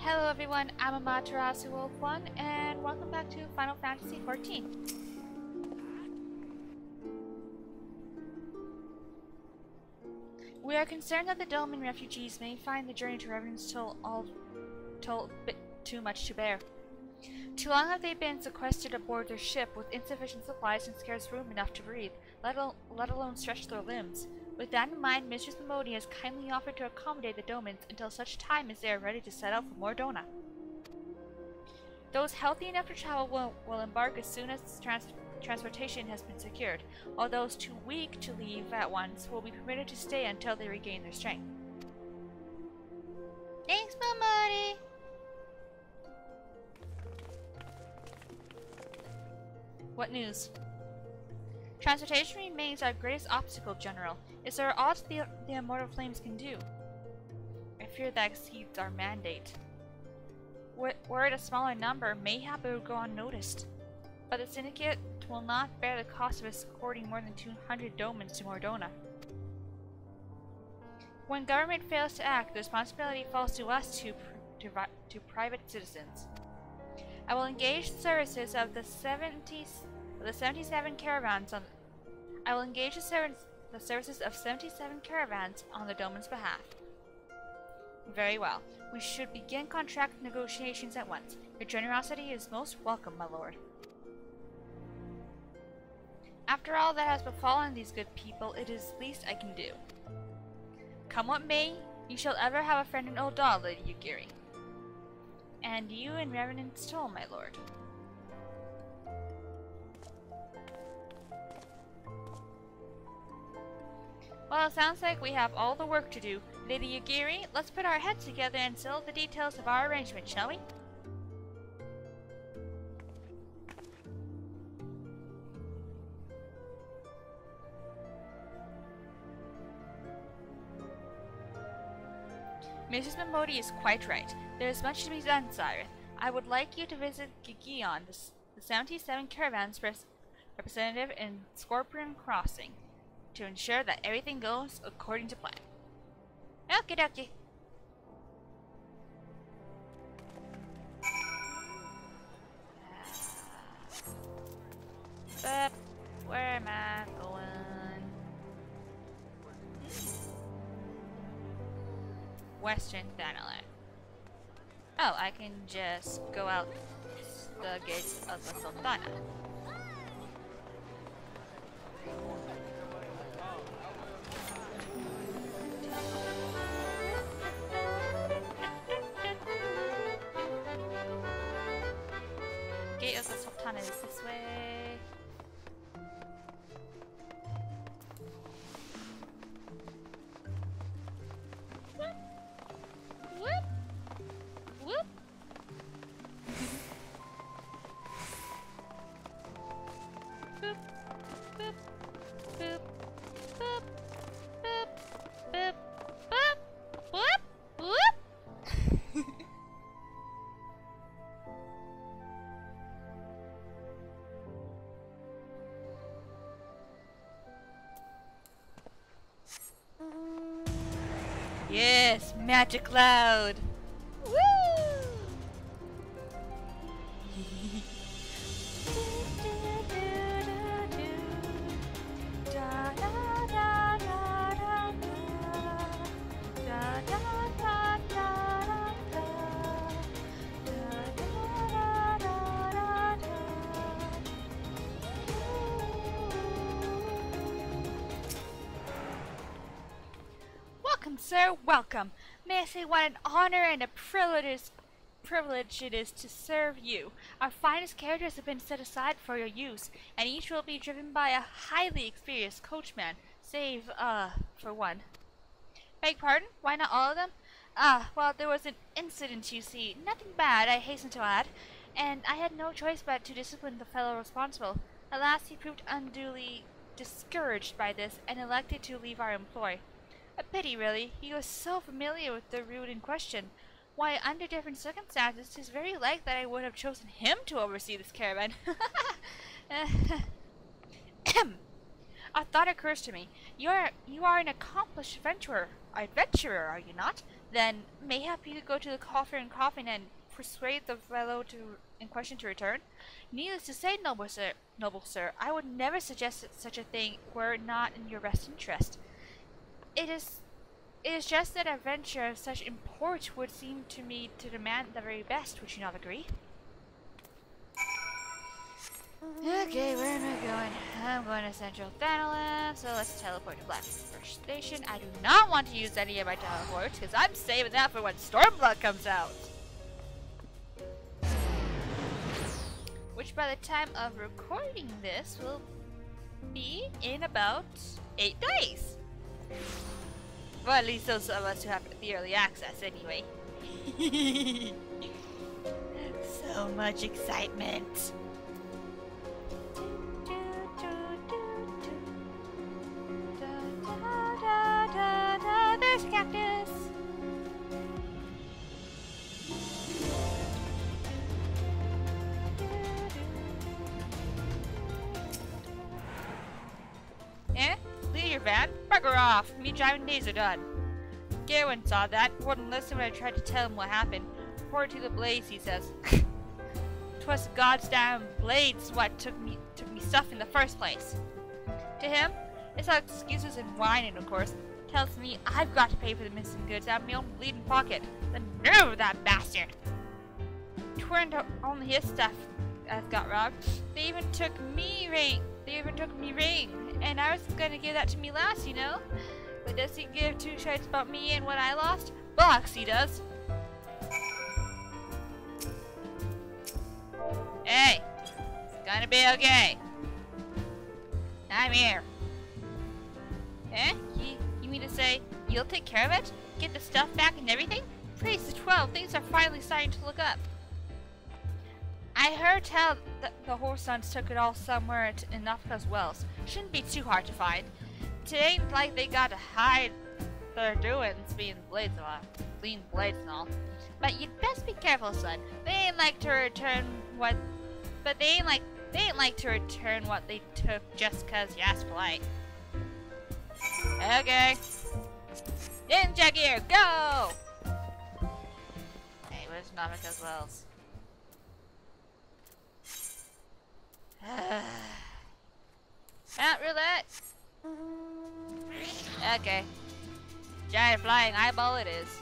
Hello everyone, I'm Amaterasu Wolf 1 and welcome back to Final Fantasy XIV. We are concerned that the Doman refugees may find the journey to Revenant's Toll a bit too much to bear. Too long have they been sequestered aboard their ship with insufficient supplies and scarce room enough to breathe, let alone stretch their limbs. With that in mind, Mistress Mimodi has kindly offered to accommodate the Domans until such time as they are ready to set out for Mordona. Those healthy enough to travel will embark as soon as transportation has been secured, while those too weak to leave at once will be permitted to stay until they regain their strength. Thanks, Mimodi! What news? Transportation remains our greatest obstacle, General. Is there aught the immortal flames can do? I fear that exceeds our mandate. Were it a smaller number, mayhap it would go unnoticed. But the Syndicate will not bear the cost of escorting more than 200 Domans to Mordona. When government fails to act, the responsibility falls to us to private citizens. I will engage the services of the 77 caravans on. I will engage the services of 77 caravans on the Doman's behalf. Very well. We should begin contract negotiations at once. Your generosity is most welcome, my lord. After all that has befallen these good people, it is the least I can do. Come what may, you shall ever have a friend in Oldal, Lady Yugiri. And you in Revenant's Toll, my lord. Well, it sounds like we have all the work to do. Lady Yugiri, let's put our heads together and settle the details of our arrangement, shall we? Mrs. Mimodi is quite right. There is much to be done, sire. I would like you to visit Gigion, the 77 caravans representative in Scorpion Crossing, to ensure that everything goes according to plan. Okie dokie. But where am I going? Western Thanalan. Oh, I can just go out the gates of the Sultana. Gate of the Sultana is this way. Whoop! Whoop! Boop! Boop! Boop! Boop! Boop! Boop! Boop! Whoop! Whoop! Yes, magic cloud. Woo! Welcome, sir, welcome. May I say what an honor and a privilege it is to serve you. Our finest carriages have been set aside for your use, and each will be driven by a highly experienced coachman, save, for one. Beg pardon? Why not all of them? Well, there was an incident, you see. Nothing bad, I hasten to add, and I had no choice but to discipline the fellow responsible. Alas, he proved unduly discouraged by this, and elected to leave our employ. A pity, really. He was so familiar with the route in question. Why, under different circumstances, it is very likely that I would have chosen him to oversee this caravan. A thought occurs to me. You are an accomplished adventurer, are you not? Then mayhap you could go to the coffer and coffin and persuade the fellow in question to return. Needless to say, noble sir, I would never suggest that such a thing were it not in your best interest. It is just that a venture of such import would seem to me to demand the very best. Would you not agree? Okay, where am I going? I'm going to Central Thanalan, so let's teleport to Black First Station. I do not want to use any of my teleports, because I'm saving that for when Stormblood comes out. Which by the time of recording this will be in about 8 days. Well, at least those of us who have the early access, anyway. So much excitement. There's Cactus. Eh? Leave your van? Bugger off. Me driving days are done. Gawain saw that. Wouldn't listen when I tried to tell him what happened. Report to the Blades, he says. 'Twas the goddamn Blades what took me stuff in the first place. To him, it's all excuses and whining, of course. Tells me I've got to pay for the missing goods out of my own bleeding pocket. The nerve of that bastard! Turned out only his stuff got robbed. They even took me ring, and I was gonna give that to me last, you know. But does he give two shits about me and what I lost? Bollocks, he does. Hey, it's gonna be okay. I'm here. Eh? You mean to say you'll take care of it? Get the stuff back and everything? Praise the 12, things are finally starting to look up. I heard tell that the horse sons took it all somewhere in Nafka's wells. Shouldn't be too hard to find. It ain't like they gotta hide their doings being blades and all. But you'd best be careful, son. They ain't like to return what they took just 'cause you asked polite. Okay. Ninja gear, go! Hey, where's Nafka's wells? Not roulette. Okay. Giant flying eyeball it is.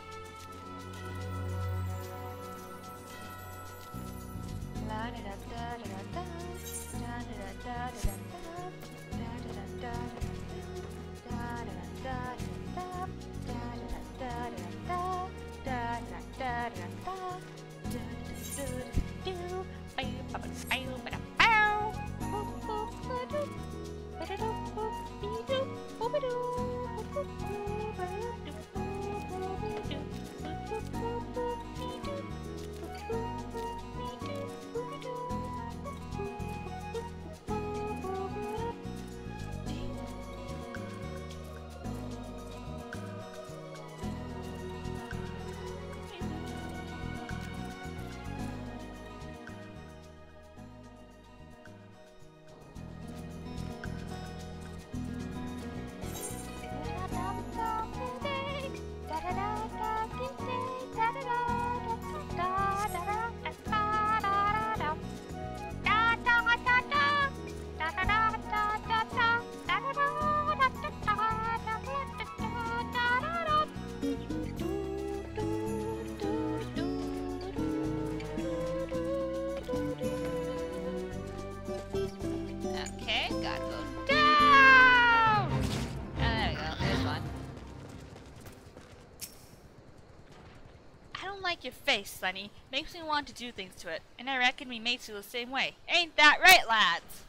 Your face, Sonny, makes me want to do things to it, and I reckon me mates feel the same way. Ain't that right, lads?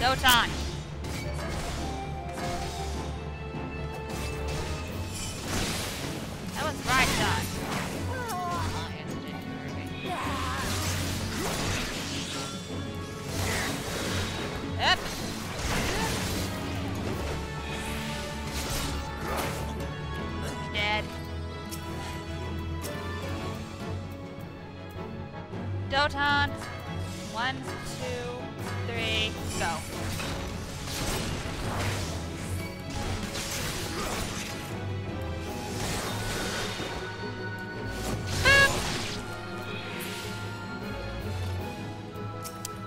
No time. That was right shot. Yep. Dead. Doton. 1, 2, 3, go.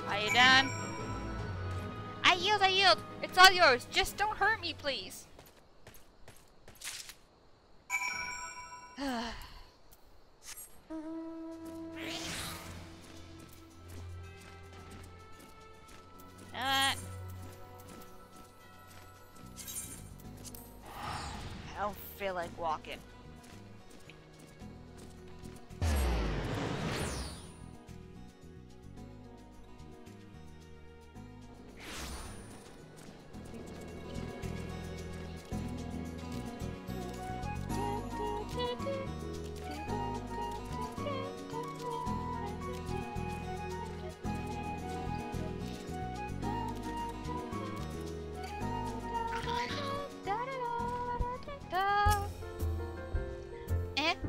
Are you done? I yield, I yield. It's all yours. Just don't hurt me, please. I don't feel like walking.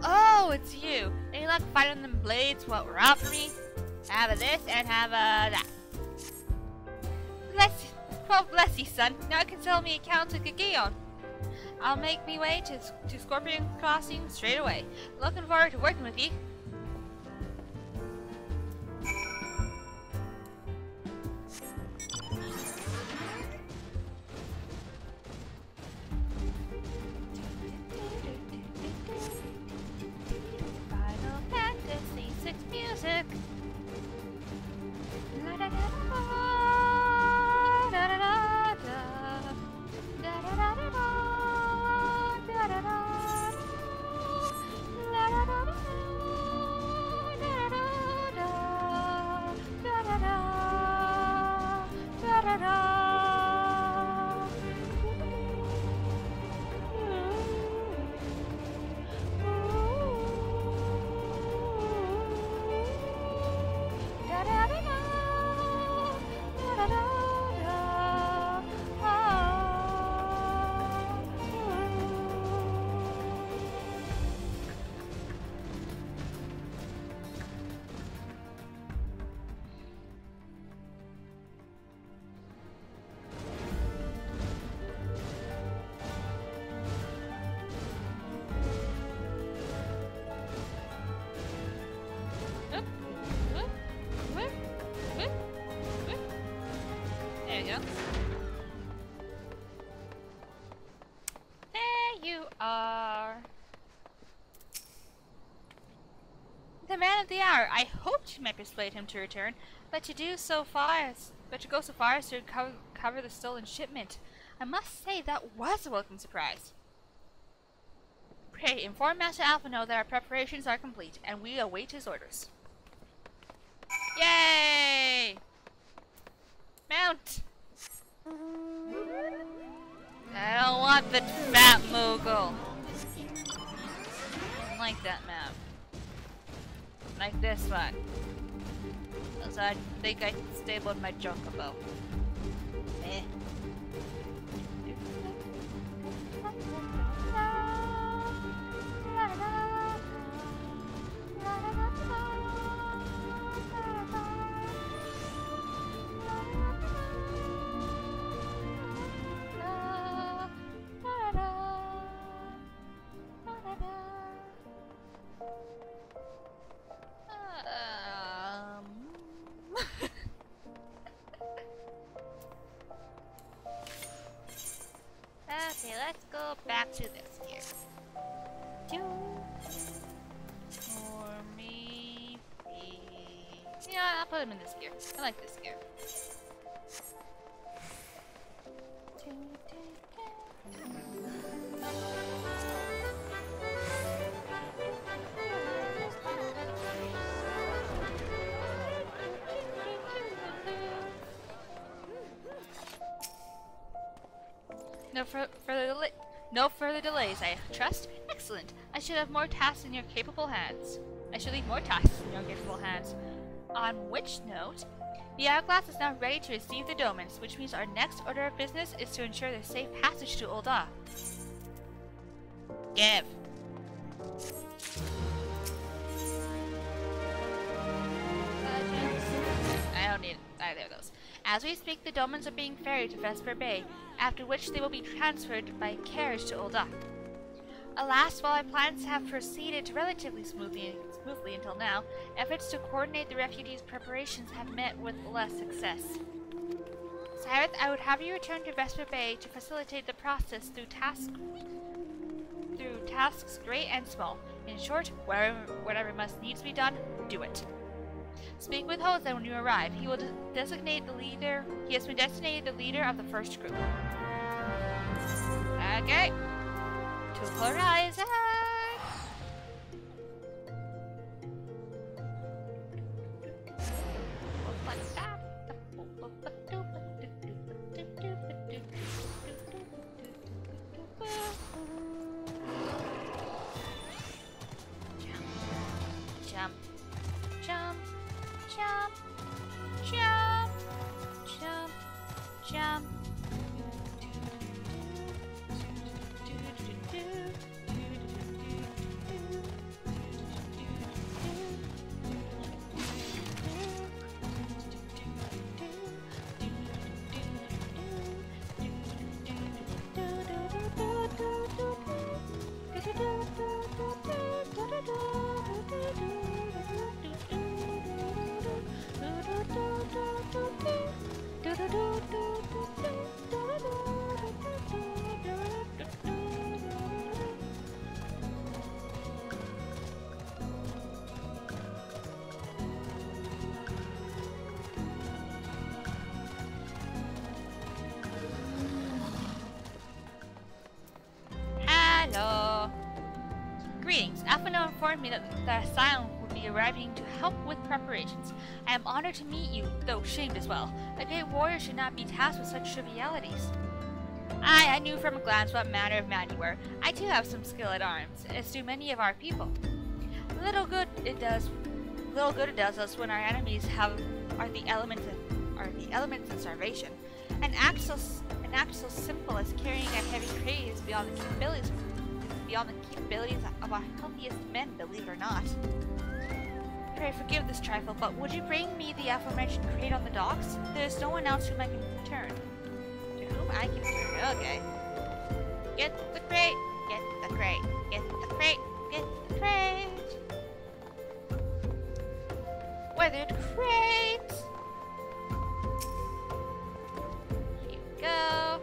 Oh, it's you. Any luck fighting them blades what were out for me? Have a this and have a that. Bless you, son. Now I can sell me accounts at Gigion. I'll make me way to Scorpion Crossing straight away. Looking forward to working with you. Final Fantasy 6 music. La da da da da da da da da da da da da da da. There you go. There you are. The man of the hour. I hoped you might persuade him to return, but to go so far as to cover the stolen shipment. I must say that was a welcome surprise. Pray inform Master Alphino that our preparations are complete, and we await his orders. Yay! Mount! I don't want the fat mogul. I don't like that map. Like this one. Because I think I stabled my Chocobo. Eh. Okay, let's go back to this here. For me, yeah, I'll put him in this gear. I like this gear. No further delays, I trust. Excellent. I should have more tasks in your capable hands. I should leave more tasks in your capable hands. On which note, the Hourglass is now ready to receive the Domans, which means our next order of business is to ensure their safe passage to Ul'dah. Give. I don't need it. Ah, there it goes. As we speak, the dolmens are being ferried to Vesper Bay, after which they will be transferred by carriage to Ul'dah. Alas, while our plans have proceeded relatively smoothly until now, efforts to coordinate the refugees' preparations have met with less success. Cyrith, I would have you return to Vesper Bay to facilitate the process through tasks great and small. In short, whatever must needs be done, do it. Speak with Jose when you arrive. He will designate the leader. He has been designated the leader of the first group. Okay. To Horizon! Jump, jump, jump, jump, jump, jump. Hello. Greetings. Alphino informed me that the asylum would be arriving to help with preparations. I am honored to meet you, though shamed as well. A great warrior should not be tasked with such trivialities. I knew from a glance what manner of man you were. I too have some skill at arms, as do many of our people. Little good it does us when our enemies are the elements in starvation. An act so simple as carrying a heavy crate is beyond the capabilities of our healthiest men, believe it or not. Pray forgive this trifle, but would you bring me the aforementioned crate on the docks? There is no one else whom I can turn. To whom I can turn, okay. Get the crate, get the crate, get the crate, get the crate. Weathered crate! Here we go.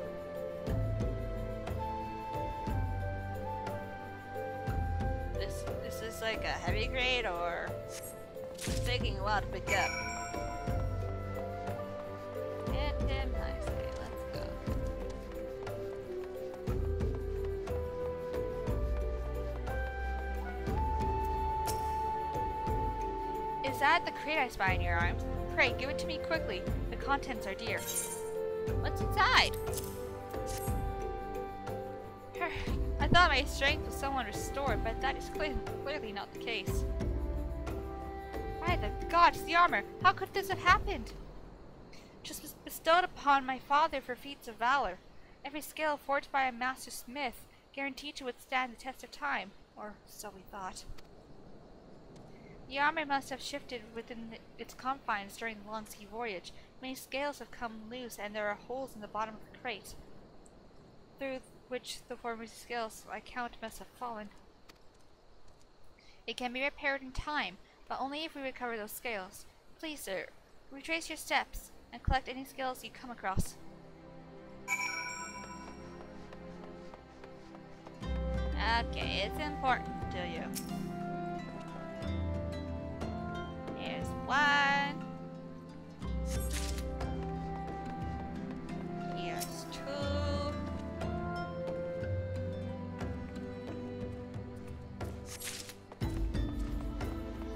This is like a heavy crate, or it's taking a while to pick up. Get him nicely. Let's go. Is that the crate I spy in your arms? Pray, give it to me quickly. The contents are dear. What's inside? I thought my strength was somewhat restored, but that is clearly not the case. By the gods, the armor! How could this have happened? Just was bestowed upon my father for feats of valor. Every skill forged by a master smith, guaranteed to withstand the test of time, or so we thought. The armor must have shifted within its confines during the long sea voyage. Many scales have come loose, and there are holes in the bottom of the crate, through which the former scales I count must have fallen. It can be repaired in time, but only if we recover those scales. Please, sir, retrace your steps and collect any scales you come across. Okay, it's important to you. Here's one. Here's two.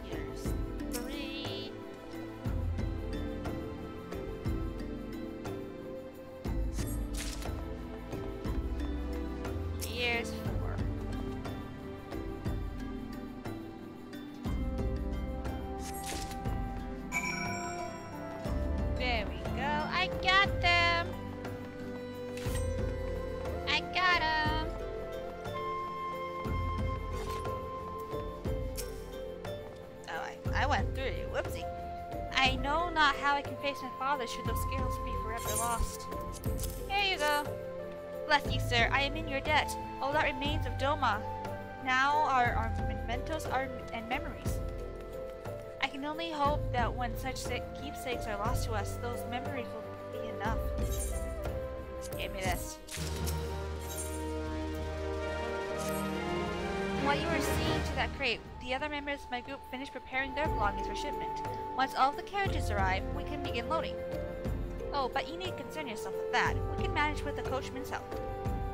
Here's three. Here's four. not how I can face my father should those scales be forever lost. Here you go. Bless you, sir. I am in your debt. All that remains of Doma now are our mementos and memories. I can only hope that when such keepsakes are lost to us, those memories will be enough. Give me this. While you were seeing to that crate, the other members of my group finished preparing their belongings for shipment. Once all of the carriages arrive, we can begin loading. Oh, but you need to concern yourself with that. We can manage with the coachman's help.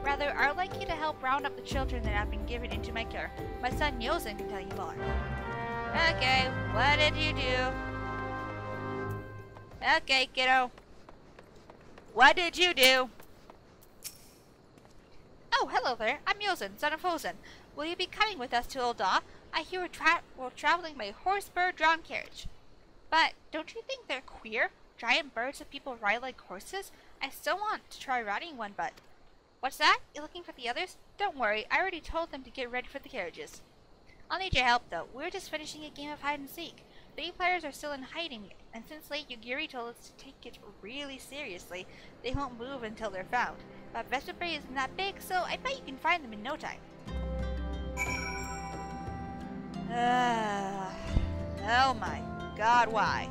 Rather, I would like you to help round up the children that have been given into my care. My son Yosen can tell you more. Okay, what did you do? Okay, kiddo. What did you do? Oh, hello there. I'm Yosen, son of Hosen. Will you be coming with us to Ul'dah? I hear we're traveling by horse-bird-drawn carriage. But don't you think they're queer? Giant birds that people ride like horses? I still want to try riding one, but... What's that? You looking for the others? Don't worry, I already told them to get ready for the carriages. I'll need your help, though. We're just finishing a game of hide-and-seek. 3 players are still in hiding, and since late Yugiri told us to take it really seriously, they won't move until they're found. But Vesperbrae isn't that big, so I bet you can find them in no time. Oh my god, why?